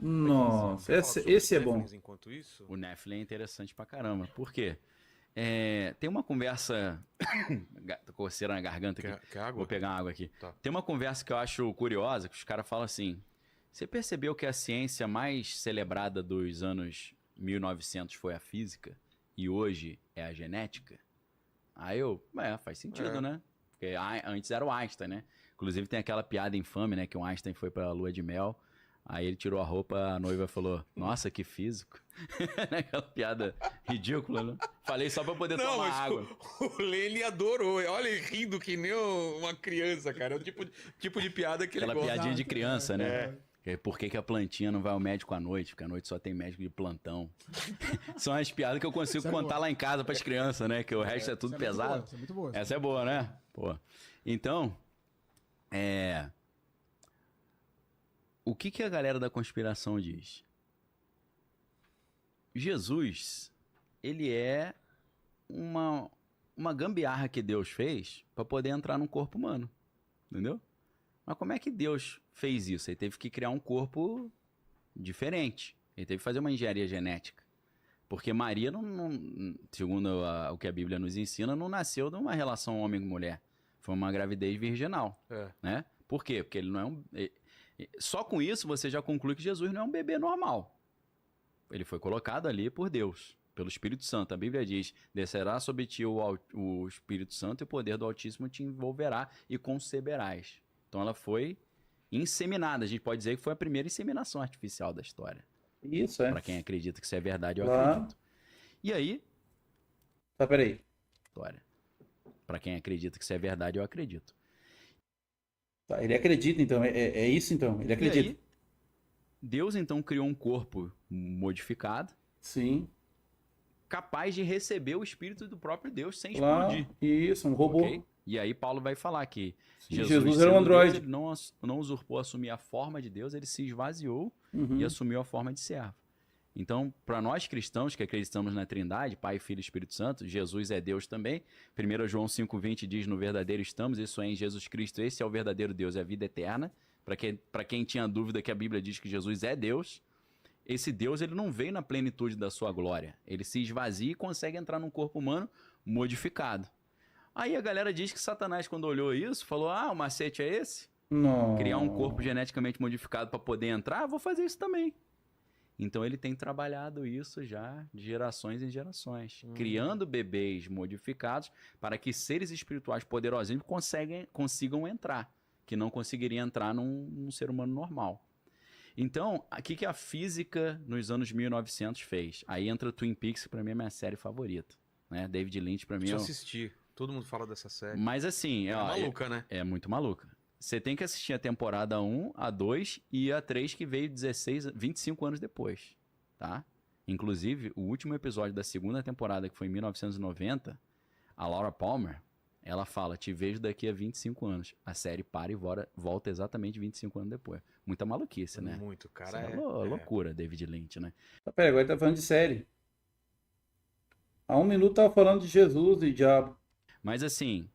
Nossa, Quer falar sobre os esse é bom. Nephilims enquanto isso? O Nephilim é interessante pra caramba. Por quê? Tem uma conversa. Tô coceira na garganta aqui. Quer Vou água? pegar água aqui. Tá. Tem uma conversa que eu acho curiosa, que os caras falam assim: você percebeu que a ciência mais celebrada dos anos 1900 foi a física e hoje é a genética? Aí faz sentido, É. né? Porque antes era o Einstein, né? Inclusive tem aquela piada infame, né? Que o Einstein foi pra lua de mel, aí ele tirou a roupa, a noiva falou: Nossa, que físico. Aquela piada ridícula, né? Falei só pra poder Não, tomar mas água. o Lene adorou. Olha ele rindo que nem uma criança, cara. É o tipo de piada que ele Aquela gosta. piadinha de criança, né? É. Por que a plantinha não vai ao médico à noite? Porque à noite só tem médico de plantão. São as piadas que eu consigo Essa é contar boa. lá em casa pras crianças, né? Que o resto é tudo Essa é muito pesado. boa, essa é muito boa. Essa é boa, né? Pô. Então, o que a galera da conspiração diz? Jesus, ele é uma gambiarra que Deus fez para poder entrar num corpo humano, entendeu? Mas como é que Deus fez isso? Ele teve que criar um corpo diferente. Ele teve que fazer uma engenharia genética. Porque Maria, segundo o que a Bíblia nos ensina, não nasceu de uma relação homem-mulher. Foi uma gravidez virginal, É. né? Por quê? Porque ele não é um... Só com isso você já conclui que Jesus não é um bebê normal. Ele foi colocado ali por Deus, pelo Espírito Santo. A Bíblia diz: descerá sobre ti o Espírito Santo e o poder do Altíssimo te envolverá e conceberás. Então ela foi inseminada. A gente pode dizer que foi a primeira inseminação artificial da história. Isso, é. Para quem acredita que isso é verdade, eu Claro. acredito. E aí, Tá, peraí. história. Para quem acredita que isso é verdade, eu acredito. Tá, ele acredita, então. É isso, então. Ele E acredita. aí, Deus então criou um corpo modificado, Sim, capaz de receber o espírito do próprio Deus sem claro. explodir. Isso, um robô. Ok? E aí Paulo vai falar que Jesus Jesus era um sendo androide. Deus, ele não usurpou assumir a forma de Deus, ele se esvaziou Uhum. e assumiu a forma de servo. Então, para nós cristãos que acreditamos na Trindade, Pai, Filho e Espírito Santo, Jesus é Deus também. 1 João 5,20 diz: no verdadeiro estamos, isso é em Jesus Cristo, esse é o verdadeiro Deus, é a vida eterna. Para quem tinha dúvida que a Bíblia diz que Jesus é Deus, esse Deus ele não veio na plenitude da sua glória. Ele se esvazia e consegue entrar num corpo humano modificado. Aí a galera diz que Satanás, quando olhou isso, falou: o macete é esse? Não. Criar um corpo geneticamente modificado para poder entrar? Vou fazer isso também. Então ele tem trabalhado isso já de gerações em gerações, criando bebês modificados para que seres espirituais poderosinhos consigam entrar, que não conseguiriam entrar num ser humano normal. Então, o que a física nos anos 1900 fez? Aí entra Twin Peaks, que para mim é minha série favorita, né? David Lynch para mim Deixa é eu assistir. Todo mundo fala dessa série. Mas assim, É maluca, né? é muito maluca. Você tem que assistir a temporada 1, a 2 e a 3, que veio 25 anos depois, tá? Inclusive, o último episódio da segunda temporada, que foi em 1990, a Laura Palmer, ela fala: te vejo daqui a 25 anos. A série para e volta exatamente 25 anos depois. Muita maluquice, né? Muito, Isso cara. é loucura, David Lynch, né? Tá, peraí, agora tá falando de série. Há um minuto tava falando de Jesus e diabo. Mas assim,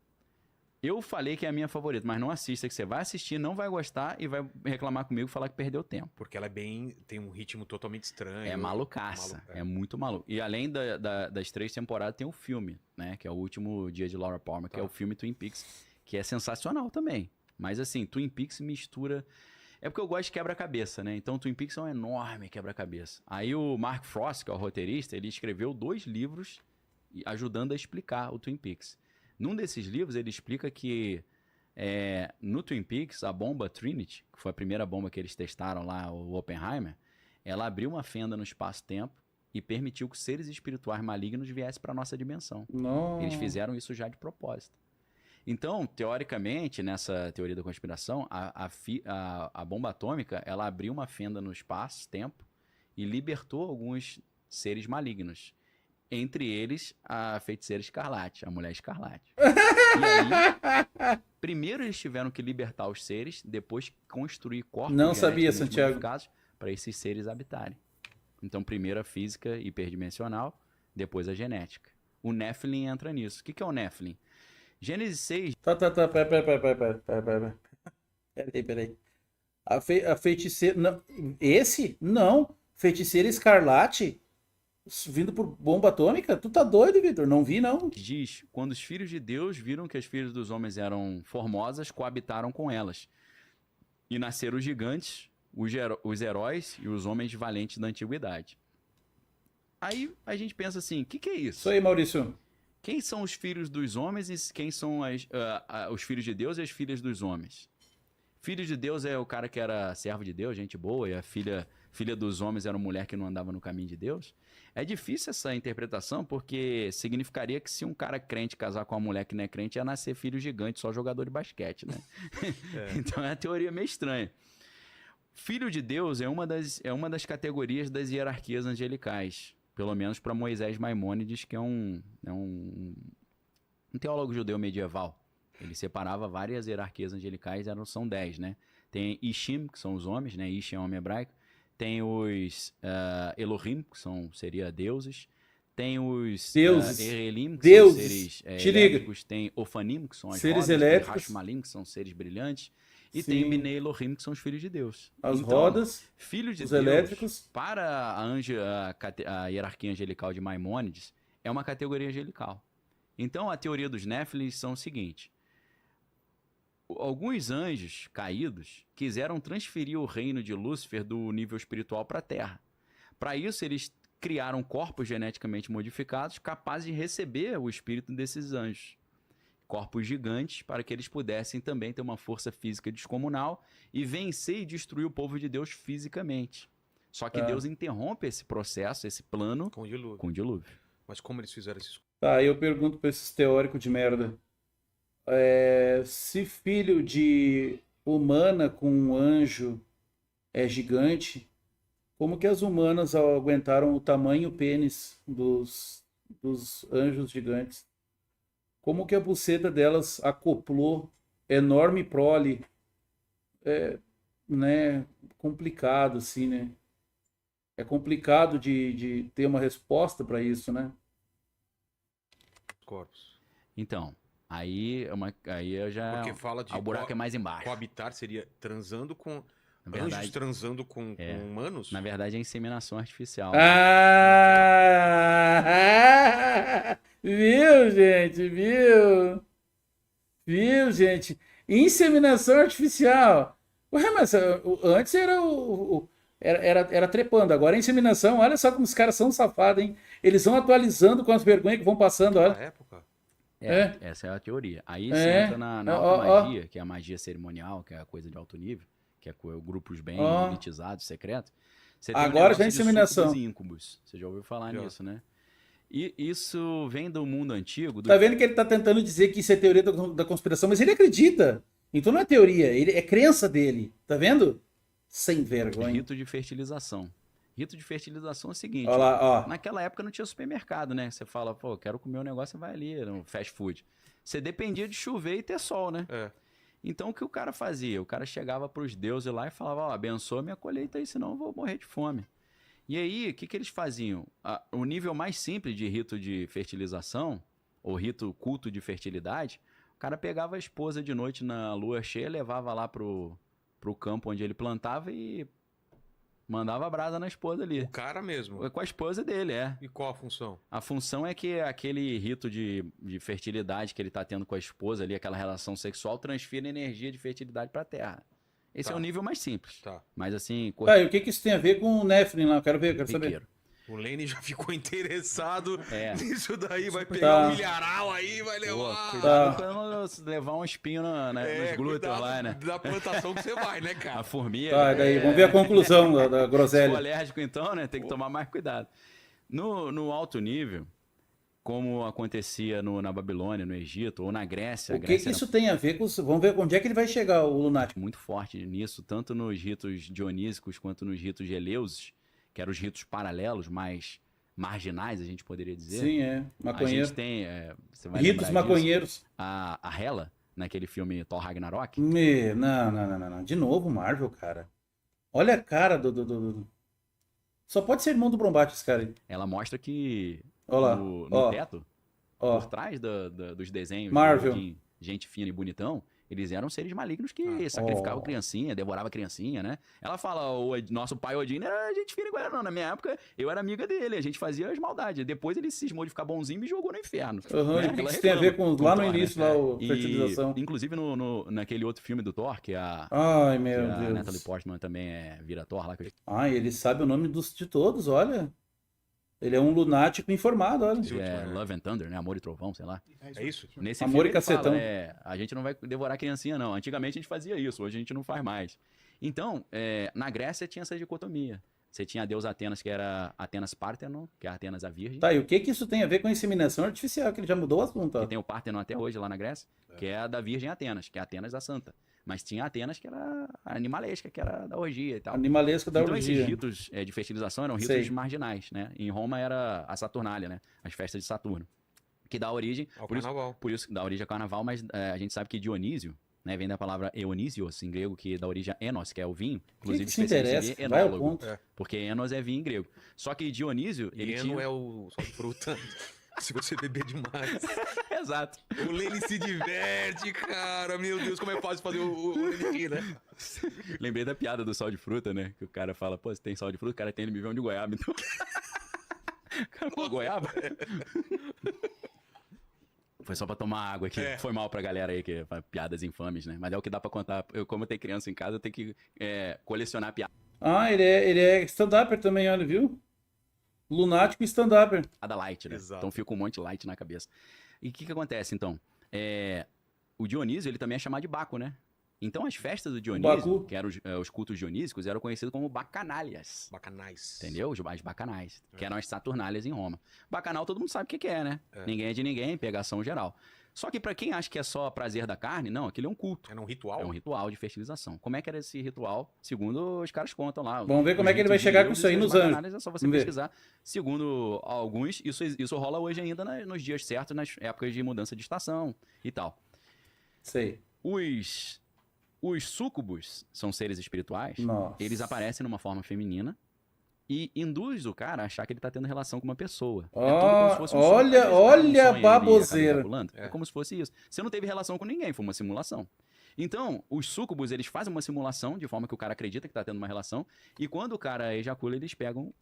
eu falei que é a minha favorita, mas não assista, que você vai assistir, não vai gostar e vai reclamar comigo e falar que perdeu tempo. Porque ela é bem. Tem um ritmo totalmente estranho. É malucaça, Malu- é muito maluco. E além das 3 temporadas, tem o filme, né? Que é o último dia de Laura Palmer, que é o filme Twin Peaks, que é sensacional também. Mas assim, Twin Peaks mistura... É porque eu gosto de quebra-cabeça, né? Então Twin Peaks é um enorme quebra-cabeça. Aí o Mark Frost, que é o roteirista, ele escreveu 2 livros ajudando a explicar o Twin Peaks. Num desses livros, ele explica que no Twin Peaks, a bomba Trinity, que foi a primeira bomba que eles testaram lá, o Oppenheimer, ela abriu uma fenda no espaço-tempo e permitiu que seres espirituais malignos viessem para a nossa dimensão. Não. Eles fizeram isso já de propósito. Então, teoricamente, nessa teoria da conspiração, a bomba atômica, ela abriu uma fenda no espaço-tempo e libertou alguns seres malignos. Entre eles, a feiticeira Escarlate, a mulher Escarlate. E aí, primeiro eles tiveram que libertar os seres, depois construir corpos Não sabia, geneticamente Santiago. modificados para esses seres habitarem. Então, primeiro a física hiperdimensional, depois a genética. O Nephilim entra nisso. O que é o Nephilim? Gênesis 6. Tá. Peraí. A feiticeira. Não, esse? Não. Feiticeira Escarlate? Vindo por bomba atômica? Tu tá doido, Vitor? Não vi, não. Diz, quando os filhos de Deus viram que as filhas dos homens eram formosas, coabitaram com elas. E nasceram os gigantes, os heróis e os homens valentes da antiguidade. Aí a gente pensa assim, o que é Isso isso? aí, Maurício. Quem são os filhos dos homens e quem são os filhos de Deus e as filhas dos homens? Filho de Deus é o cara que era servo de Deus, gente boa, e a filha dos homens era uma mulher que não andava no caminho de Deus. É difícil essa interpretação, porque significaria que se um cara crente casar com uma mulher que não é crente, ia nascer filho gigante, só jogador de basquete, né? Então é uma teoria meio estranha. Filho de Deus é uma das categorias das hierarquias angelicais, pelo menos para Moisés Maimônides, que é um teólogo judeu medieval. Ele separava várias hierarquias angelicais, são 10, né? Tem Ishim, que são os homens, né? Ish é homem hebraico. Tem os Elohim, que seria deuses. Tem os Deuses. Erelim, que Deuses. são seres Te liga. elétricos. Tem Ofanim, que são as Seres rodas. Tem elétricos. Hashmalim, que são seres brilhantes. E Sim. tem Bnei Elohim, que são os filhos de Deus. As Então, rodas, filho de os Deus, elétricos. para a hierarquia angelical de Maimônides, é uma categoria angelical. Então, a teoria dos Néfilis são o seguinte. Alguns anjos caídos quiseram transferir o reino de Lúcifer do nível espiritual para a Terra. Para isso, eles criaram corpos geneticamente modificados capazes de receber o espírito desses anjos. Corpos gigantes para que eles pudessem também ter uma força física descomunal e vencer e destruir o povo de Deus fisicamente. Só que Deus interrompe esse processo, esse plano, Com dilúvio. com o dilúvio. Mas como eles fizeram isso? Tá, eu pergunto pra esses teóricos de merda. Se filho de humana com um anjo é gigante, como que as humanas aguentaram o tamanho pênis dos anjos gigantes? Como que a buceta delas acoplou enorme prole? Né? Complicado, assim, né? É complicado de ter uma resposta para isso, né? Corpos. Então, aí eu já. Porque fala de O buraco é mais embaixo. coabitar seria transando com... Na verdade, Anjos transando com humanos? na verdade, é inseminação artificial. Ah! Viu, gente? Viu? Viu, gente? Inseminação artificial. Ué, mas antes era trepando, agora é inseminação. Olha só como os caras são safados, hein? Eles vão atualizando com as vergonhas que vão passando, Na olha. época? Essa é a teoria. Aí você entra na automagia, que é a magia cerimonial, que é a coisa de alto nível, que é grupos bem elitizados, secretos. Você tem Agora negócio já é de inseminação. súcubos e íncubos. Você já ouviu falar nisso, né? E isso vem do mundo antigo. Tá vendo que ele tá tentando dizer que isso é teoria da conspiração, mas ele acredita. Então não é teoria, é crença dele. Tá vendo? Sem vergonha. Rito de fertilização. Rito de fertilização é o seguinte. Olha lá, ó. Naquela época não tinha supermercado, né? Você fala, pô, quero comer um negócio, você vai ali no fast food. Você dependia de chover e ter sol, né? Então o que o cara fazia? O cara chegava pros deuses lá e falava, ó, abençoa minha colheita aí, senão eu vou morrer de fome. E aí, o que eles faziam? O nível mais simples de rito de fertilização, ou rito culto de fertilidade, o cara pegava a esposa de noite na lua cheia, levava lá pro campo onde ele plantava e mandava brasa na esposa ali. O cara mesmo. Com a esposa dele, E qual a função? A função é que aquele rito de fertilidade que ele tá tendo com a esposa ali, aquela relação sexual, transfira energia de fertilidade pra terra. Esse é o nível mais simples. Tá. Mas assim... Tá, e o que isso tem a ver com o Nephilim lá? Quero saber. Corriqueiro. O Lene já ficou interessado É. nisso daí. Vai pegar Tá. um milharal aí, vai levar. Cuidado pra não levar um espinho nos glúteos cuidado lá, né? da plantação que você vai, né, A cara? formiga. Tá, daí vamos ver a conclusão da Se for groselha. alérgico, então, né? Tem que tomar mais cuidado. No alto nível, como acontecia na Babilônia, no Egito, ou na Grécia. O que isso tem a ver com... Vamos ver onde é que ele vai chegar, o lunático. Muito forte nisso, tanto nos ritos dionísicos quanto nos ritos de Eleusis, que eram os ritos paralelos, mais marginais, a gente poderia dizer. Sim, A maconheiro. gente tem, você vai Ritos lembrar disso, maconheiros. a Hela, naquele filme Thor Ragnarok. Não. De novo, Marvel, cara. Olha a cara Só pate ser irmão do Brombate, esse cara aí. Ela mostra que Olha lá. no Ó, teto, ó. por trás dos desenhos Marvel. de gente fina e bonitão, Eles eram seres malignos que sacrificavam criancinha, devoravam criancinha, né? Ela fala, o nosso pai Odin era gente fina igual não. Na minha época, eu era amiga dele, a gente fazia as maldades. Depois ele cismou de ficar bonzinho e me jogou no inferno. Uhum, né? e o que Ela isso tem a ver reclama com lá no Thor, né? início, lá, a E, fertilização? inclusive naquele outro filme do Thor, que Ai, que meu a Natalie Deus. Portman também vira Thor lá. Ai, ele sabe o nome de todos, olha. Ele é um lunático informado, olha. Que é Love and Thunder, né? Amor e Trovão, sei lá. É isso? Nesse Amor filme e ele fala, Cacetão. a gente não vai devorar criancinha, não. Antigamente a gente fazia isso, hoje a gente não faz mais. Então, na Grécia tinha essa dicotomia. Você tinha a deusa Atenas, que era Atenas Parthenon, que é Atenas a Virgem. Tá, e o que que isso tem a ver com inseminação artificial? Que ele já mudou o assunto, ó. Que tem o Parthenon até hoje lá na Grécia, que é a da Virgem Atenas, que é Atenas a Santa. Mas tinha Atenas, que era a animalesca, que era da orgia e tal. Animalesco da Então orgia. esses ritos de fertilização eram ritos Sei. marginais, né? Em Roma era a Saturnália, né? As festas de Saturno. Que dá origem... Ao por isso, carnaval. por isso que dá origem ao carnaval, mas a gente sabe que Dionísio, né? Vem da palavra Eonisios, em grego, que dá origem a Enos, que é o vinho. Quem que se especialista interessa? em Vai ao enólogo, ponto. É. porque Enos é vinho em grego. Só que Dionísio, E ele Eno tinha... é o só de fruta. Se você beber demais. Exato. O Lenny se diverte, cara. Meu Deus, como é fácil fazer o Lenny rir, né? Lembrei da piada do sal de fruta, né? Que o cara fala, pô, você tem sal de fruta? O cara tem MV de goiaba, então... O cara falou goiaba? Foi só pra tomar água aqui. Foi mal pra galera aí, que piadas infames, né? Mas é o que dá pra contar. Como eu tenho criança em casa, eu tenho que colecionar piada Ah, ele é stand-upper também, olha, viu? Lunático e stand-upper. light, né? Exato. Então fica um monte de light na cabeça. E o que acontece, então? O Dionísio, ele também é chamado de Baco, né? Então as festas do Dionísio, Bacu. que eram os cultos dionísicos, eram conhecidos como bacanalhas. Bacanais. Entendeu? As bacanais, que eram as saturnálias em Roma. Bacanal todo mundo sabe o que é, né? É. Ninguém é de ninguém, pegação geral. Só que pra quem acha que é só prazer da carne, não, aquilo é um culto. Era um ritual? É um ritual de fertilização. Como é que era esse ritual? Segundo os caras contam lá. Vamos ver como os é que ele vai ritos chegar com deuses isso aí e as nos anjos. bacanalhas, é só você Vamos ver. pesquisar. Segundo alguns, isso rola hoje ainda nos dias certos, nas épocas de mudança de estação e tal. Sei. Os súcubos são seres espirituais. Nossa. Eles aparecem numa forma feminina e induz o cara a achar que ele tá tendo relação com uma pessoa. Ó, tudo como se fosse um sonho. olha- Às vezes o cara não olha a sonha, ele acaba baboseira. ejaculando. É como se fosse isso. Você não teve relação com ninguém, foi uma simulação. Então, os súcubos, eles fazem uma simulação de forma que o cara acredita que tá tendo uma relação, e quando o cara ejacula, eles pegam,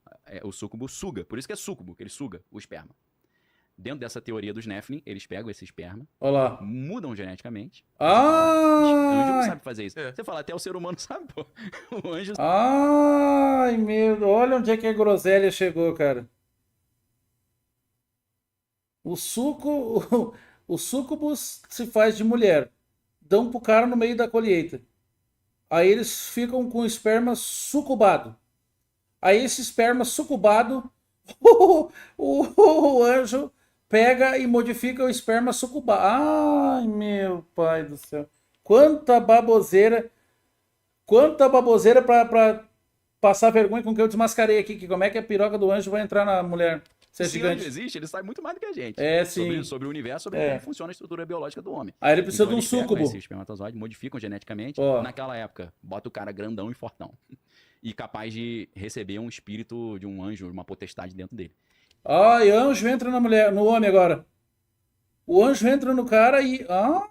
o súcubo suga. Por isso que é súcubo, que ele suga o esperma. Dentro dessa teoria dos Nephilim, eles pegam esse esperma, Olha lá. mudam geneticamente. Anjo não Ah! sabe fazer isso. É. Você fala, até o ser humano sabe, pô. O anjo Ai, meu. Olha onde é que a groselha chegou, cara. O suco. O súcubus se faz de mulher. Dão pro cara no meio da colheita. Aí eles ficam com o esperma sucubado. Aí esse esperma sucubado, o anjo pega e modifica o esperma sucubado. Ai, meu pai do céu. Quanta baboseira. Quanta baboseira pra passar vergonha com que eu desmascarei aqui. Que como é que a piroca do anjo vai entrar na mulher? Ser Se anjo gigante. existe, ele sabe muito mais do que a gente. É, sim. Sobre o universo, sobre É. como funciona a estrutura biológica do homem. Aí ele precisa Então, de um eles pegam súcubo. esse espermatozoide, modificam geneticamente. Ó. Naquela época, bota o cara grandão e fortão. E capaz de receber um espírito de um anjo, uma potestade dentro dele. Ai, anjo entra na mulher, no homem agora. O anjo entra no cara e. Ah,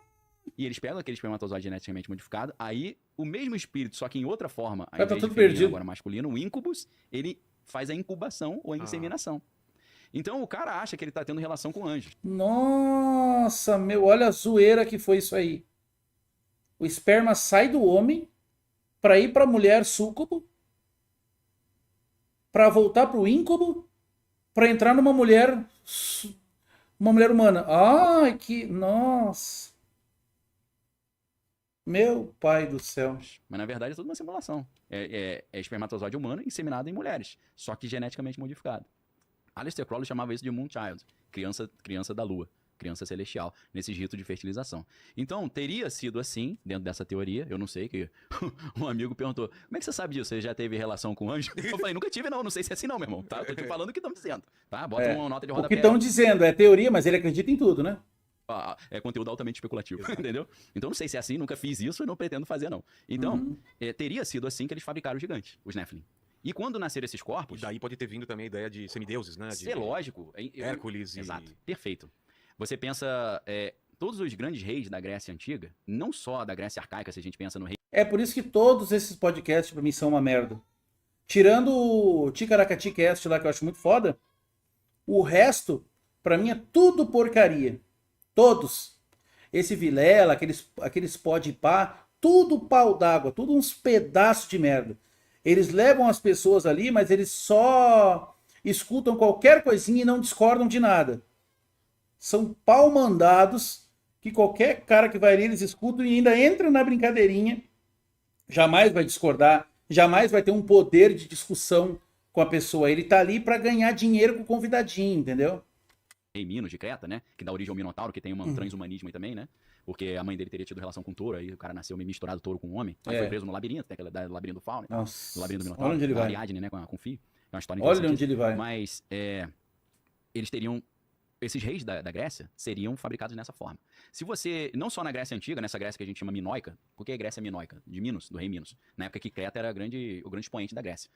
E eles pegam aquele espermatozoide geneticamente modificado, aí o mesmo espírito, só que em outra forma, ao Cara, tá invés de tudo feminino, perdido. agora masculino, o incubus, ele faz a incubação ou a inseminação. Então o cara acha que ele tá tendo relação com anjos. nossa, meu, olha a zoeira que foi isso aí. O esperma sai do homem pra ir pra mulher súcubo, pra voltar pro íncubo, pra entrar numa mulher, uma mulher humana. Ai, que, nossa. Meu pai do céu. Mas na verdade é tudo uma simulação. É espermatozoide humano inseminado em mulheres, só que geneticamente modificado. Aleister Crowley chamava isso de Moonchild, criança da lua, criança celestial, nesses ritos de fertilização. Então, teria sido assim, dentro dessa teoria, eu não sei, que um amigo perguntou, como é que você sabe disso? Você já teve relação com anjo? Eu falei, nunca tive não sei se é assim não, meu irmão, tá? Eu tô te falando o que estão dizendo, tá? Bota uma nota de O rodapé. que estão dizendo é teoria, mas ele acredita em tudo, né? É conteúdo altamente especulativo, entendeu? Então não sei se é assim, nunca fiz isso e não pretendo fazer não. Então, teria sido assim que eles fabricaram os gigantes, os Nephilim. E quando nasceram esses E corpos, daí pode ter vindo também a ideia de semideuses, né? De é lógico. Hércules e... Exato, perfeito. Você pensa todos os grandes reis da Grécia Antiga, não só da Grécia Arcaica, se a gente pensa no rei É por isso que todos esses podcasts pra mim são uma merda. Tirando o Ticaracati Cast lá, que eu acho muito foda, o resto, pra mim, é tudo porcaria. Todos. Esse Vilela, aqueles podpá, tudo pau d'água, tudo uns pedaços de merda. Eles levam as pessoas ali, mas eles só escutam qualquer coisinha e não discordam de nada. São pau mandados que qualquer cara que vai ali, eles escutam e ainda entram na brincadeirinha. Jamais vai discordar, jamais vai ter um poder de discussão com a pessoa. Ele tá ali pra ganhar dinheiro com o convidadinho, entendeu? Minos de Creta, né? Que dá origem ao Minotauro, que tem um transhumanismo aí também, né? Porque a mãe dele teria tido relação com touro, aí o cara nasceu meio misturado touro com um homem. Aí foi preso no labirinto, tem aquele labirinto do Fauno, Nossa, o labirinto do Minotauro. olha onde ele vai. Ariadne, né? Com Fio. É uma história Olha interessante. onde ele vai. Mas eles teriam... Esses reis da Grécia seriam fabricados dessa forma. Se você, não só na Grécia Antiga, nessa Grécia que a gente chama minoica, porque é Grécia minoica? De Minos, do rei Minos. Na época que Creta era o grande expoente da Grécia.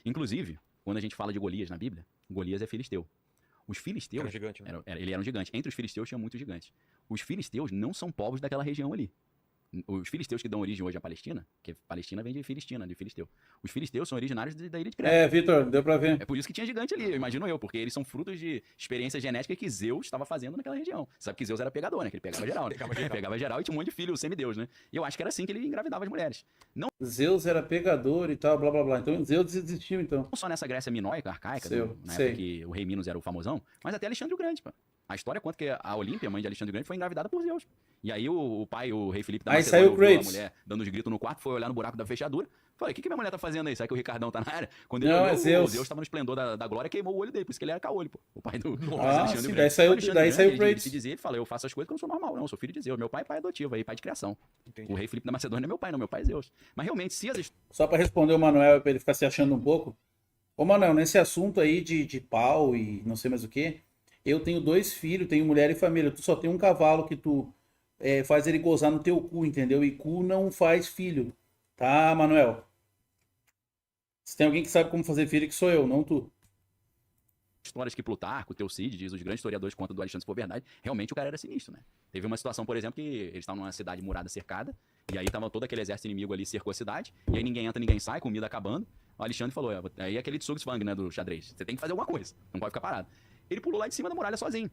Inclusive, quando a gente fala de Golias na Bíblia, Golias é filisteu. Os filisteus... Era gigante, né? Ele era um gigante. Entre os filisteus tinha muitos gigantes. Os filisteus não são povos daquela região ali. Os filisteus que dão origem hoje à Palestina, que Palestina vem de Filistina, de filisteu. Os filisteus são originários da ilha de Creta. Vitor, deu pra ver. É por isso que tinha gigante ali, imagino eu, porque eles são frutos de experiência genética que Zeus estava fazendo naquela região. Sabe que Zeus era pegador, né? Que ele pegava geral, né? Pegava geral e tinha um monte de filho, semideus, né? E eu acho que era assim que ele engravidava as mulheres. Não Zeus era pegador e tal, blá blá blá. Então Zeus desistiu, então. só nessa Grécia minoica, arcaica, na sei. época que o rei Minos era o famosão, mas até Alexandre o Grande, pô. A história conta que a Olímpia, mãe de Alexandre o Grande, foi engravidada por Zeus. E aí o pai, o rei Felipe da Aí Macedônia, saiu ouviu a Kratos. mulher dando os gritos no quarto, foi olhar no buraco da fechadura. Falei, o que minha mulher tá fazendo aí? Será que o Ricardão tá na área? Quando ele Não, olhou, é Zeus. o Zeus tava no esplendor da glória, queimou o olho dele, por isso que ele era caolho, pô. O pai do Ah, Alexandre sim, o Grande. daí saiu- O Alexandre daí Grande, saiu ele Kratos. se dizia, ele fala, eu faço as coisas que eu não sou normal, não, eu sou filho de Zeus. Meu pai é pai adotivo, aí pai de criação. Entendi. O rei Felipe da Macedônia é meu pai, não, meu pai é Zeus. Mas realmente, se as Só pra responder o Manuel, pra ele ficar se achando um pouco. Ô, Manuel, nesse assunto aí de pau e não sei mais o que, eu tenho 2 filhos, tenho mulher e família. Tu só tem um cavalo que tu faz ele gozar no teu cu, entendeu? E cu não faz filho. Tá, Manuel? Se tem alguém que sabe como fazer filho, que sou eu, não tu. histórias que Plutarco, Teucídides, os grandes historiadores contam do Alexandre, se for verdade, realmente o cara era sinistro, né? Teve uma situação, por exemplo, que eles estavam numa cidade murada cercada, e aí tava todo aquele exército inimigo ali, cercou a cidade, e aí ninguém entra, ninguém sai, comida acabando. O Alexandre falou, aí aquele Tsugtsvang, né, do xadrez, você tem que fazer alguma coisa, não pode ficar parado. Ele pulou lá de cima da muralha sozinho.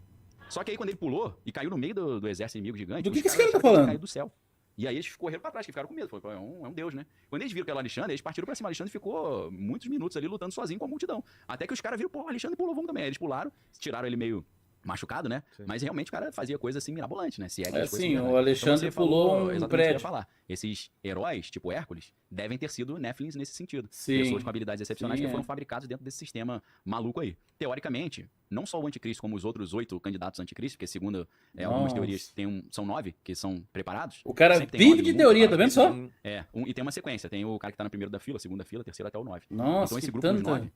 Só que aí quando ele pulou e caiu no meio do exército inimigo gigante, Do que os esse caras cara tá acharam que ele tinha falando? caído do céu. E aí eles correram pra trás, que ficaram com medo. Foi, é um deus, né? Quando eles viram que era o Alexandre, eles partiram pra cima. O Alexandre ficou muitos minutos ali lutando sozinho com a multidão. Até que os caras viram, pô, o Alexandre pulou, vamos também. Aí eles pularam, tiraram ele meio machucado, né? Sim. Mas realmente o cara fazia coisa assim mirabolante, né? Se é que É as coisas assim, são o verdade. Alexandre Então, você falou pulou um exatamente o que eu ia prédio. falar. Esses heróis, tipo Hércules, devem ter sido Néfilins nesse sentido. Sim. Pessoas com habilidades excepcionais Sim, que foram é. fabricados dentro desse sistema maluco aí. Teoricamente, não só o anticristo, como os outros 8 candidatos anticristo, porque segundo algumas Nossa. teorias são 9 que são preparados. O cara Sempre tem vive 9 de no mundo, teoria, claro. tá vendo só? E tem uma sequência. Tem o cara que tá no primeiro da fila, segunda fila, terceira até o 9. Nossa, Então esse que grupo dos tanta... 9,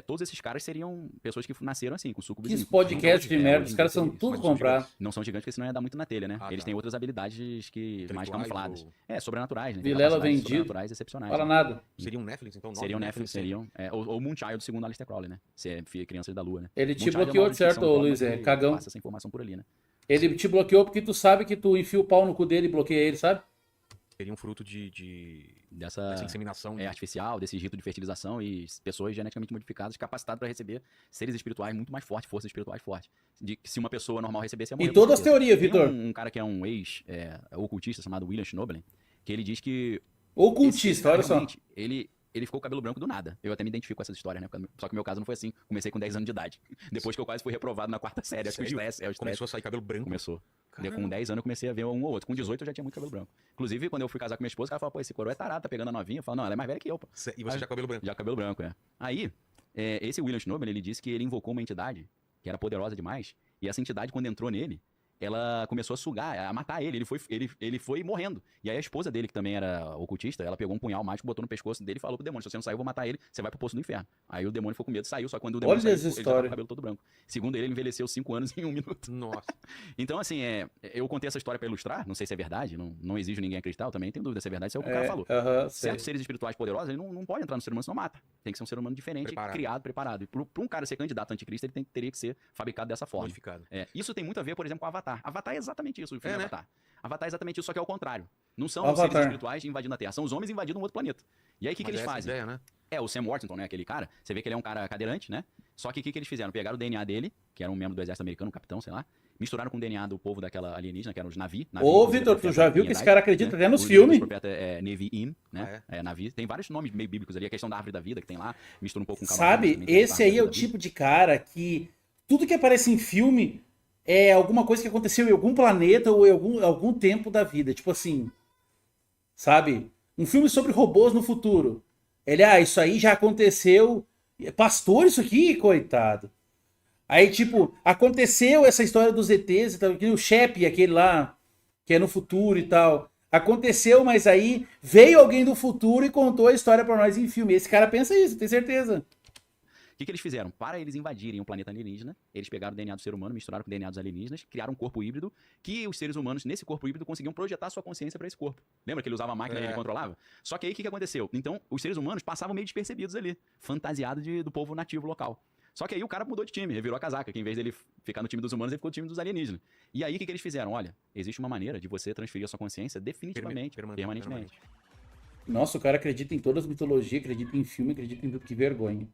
todos esses caras seriam pessoas que nasceram assim, com suco Que vizinho. podcast de É, merda, hoje os em caras dia são tem isso, tudo mas são comprados. Não são gigantes, porque senão ia dar muito na telha, né? Ah, Eles tá. têm outras habilidades que mais camufladas. Sobrenaturais, né? Tem Vilela capacidades vendido. sobrenaturais excepcionais. Fala né? nada. Seriam Netflix, então? Seriam Nove Néfilins, Néfilins, ou Moonchild, segundo Alistair Crowley, né? Se é crianças da lua, né? Ele te Moonchild é uma bloqueou, obra de certo, ficção própria Luiz? É que cagão. passa essa informação por ali, né? Ele te bloqueou porque tu sabe que tu enfia o pau no cu dele e bloqueia ele, sabe? Seriam fruto de Dessa dessa inseminação. artificial, desse rito de fertilização e pessoas geneticamente modificadas capacitadas para receber seres espirituais muito mais fortes, forças espirituais fortes. De que se uma pessoa normal recebesse, ia morrer. E com todas as certeza. teorias, Tem Vitor. um cara que é um ex-ocultista chamado William Schnoebelen, que ele diz que Ocultista, esse cara olha só. realmente, ele ficou com o cabelo branco do nada. Eu até me identifico com essas histórias, né? Só que o meu caso não foi assim. Comecei com 10 anos de idade. Depois que eu quase fui reprovado na 4ª série. Acho que o Sério? estresse. Começou a sair cabelo branco. Começou. Caramba. Com 10 anos eu comecei a ver um ou outro. Com 18 eu já tinha muito cabelo branco. Inclusive, quando eu fui casar com minha esposa, ela falou, pô, esse coroa é tarado, tá pegando a novinha. Eu falo, não, ela é mais velha que eu, pô. E você já com cabelo branco. Já com cabelo branco, é. Aí, esse William Schnoebelen, ele disse que ele invocou uma entidade que era poderosa demais. E essa entidade, quando entrou nele, ela começou a sugar, a matar ele. Ele foi morrendo. E aí a esposa dele, que também era ocultista, ela pegou um punhal mágico, botou no pescoço dele e falou pro demônio, se você não sair, eu vou matar ele, você vai pro poço do inferno. Aí o demônio ficou com medo, saiu, só que quando o demônio Olha saiu, essa ele já tava história. com o cabelo todo branco. Segundo ele envelheceu 5 anos em 1 minuto. Nossa. Então, assim, eu contei essa história pra ilustrar, não sei se é verdade, não exijo ninguém acreditar, eu também tenho dúvida se é verdade, se é o que o cara falou. Aham, sei. Certos seres espirituais poderosos, ele não pode entrar no ser humano, senão mata. Tem que ser um ser humano diferente, Preparado. criado, preparado. E pra um cara ser candidato a anticristo, ele teria que ser fabricado dessa forma. Modificado. Isso tem muito a ver, por exemplo, com Avatar. Avatar. Avatar é exatamente isso, o filme É, né? Avatar. Avatar é exatamente isso, só que é o contrário. Não são os Avatar. seres espirituais invadindo a Terra, são os homens invadindo um outro planeta. E aí, o que Mas eles essa é a fazem? ideia, né? É, o Sam Worthington, né? Aquele cara. Você vê que ele é um cara cadeirante, né? Só que o que eles fizeram? Pegaram o DNA dele, que era um membro do exército americano, um capitão, sei lá. Misturaram com o DNA do povo daquela alienígena, que eram os Navi. Ô, Vitor, tu já viu que esse cara acredita até nos filmes? O profeta é Nevi'im, né? É Navi. Tem vários nomes meio bíblicos ali. A questão da árvore da vida que tem lá. Mistura um pouco com Sabe, esse aí é o tipo de cara que tudo que aparece em filme é alguma coisa que aconteceu em algum planeta ou em algum tempo da vida. Tipo assim, sabe? Um filme sobre robôs no futuro. Ele, isso aí já aconteceu. É pastor isso aqui, coitado. Aí, tipo, aconteceu essa história dos ETs e tal, o Shep, aquele lá, que é no futuro e tal. Aconteceu, mas aí veio alguém do futuro e contou a história pra nós em filme. Esse cara pensa isso, tem certeza. O que eles fizeram? Para eles invadirem o planeta alienígena, eles pegaram o DNA do ser humano, misturaram com o DNA dos alienígenas, criaram um corpo híbrido, que os seres humanos, nesse corpo híbrido, conseguiam projetar sua consciência para esse corpo. Lembra que ele usava a máquina e ele controlava? Só que aí o que aconteceu? Então, os seres humanos passavam meio despercebidos ali, fantasiados do povo nativo local. Só que aí o cara mudou de time, revirou a casaca, que em vez dele ficar no time dos humanos, ele ficou no time dos alienígenas. E aí o que eles fizeram? Olha, existe uma maneira de você transferir a sua consciência definitivamente, permanentemente. Nossa, o cara acredita em todas as mitologias, acredita em filme, acredita em tudo. Que vergonha.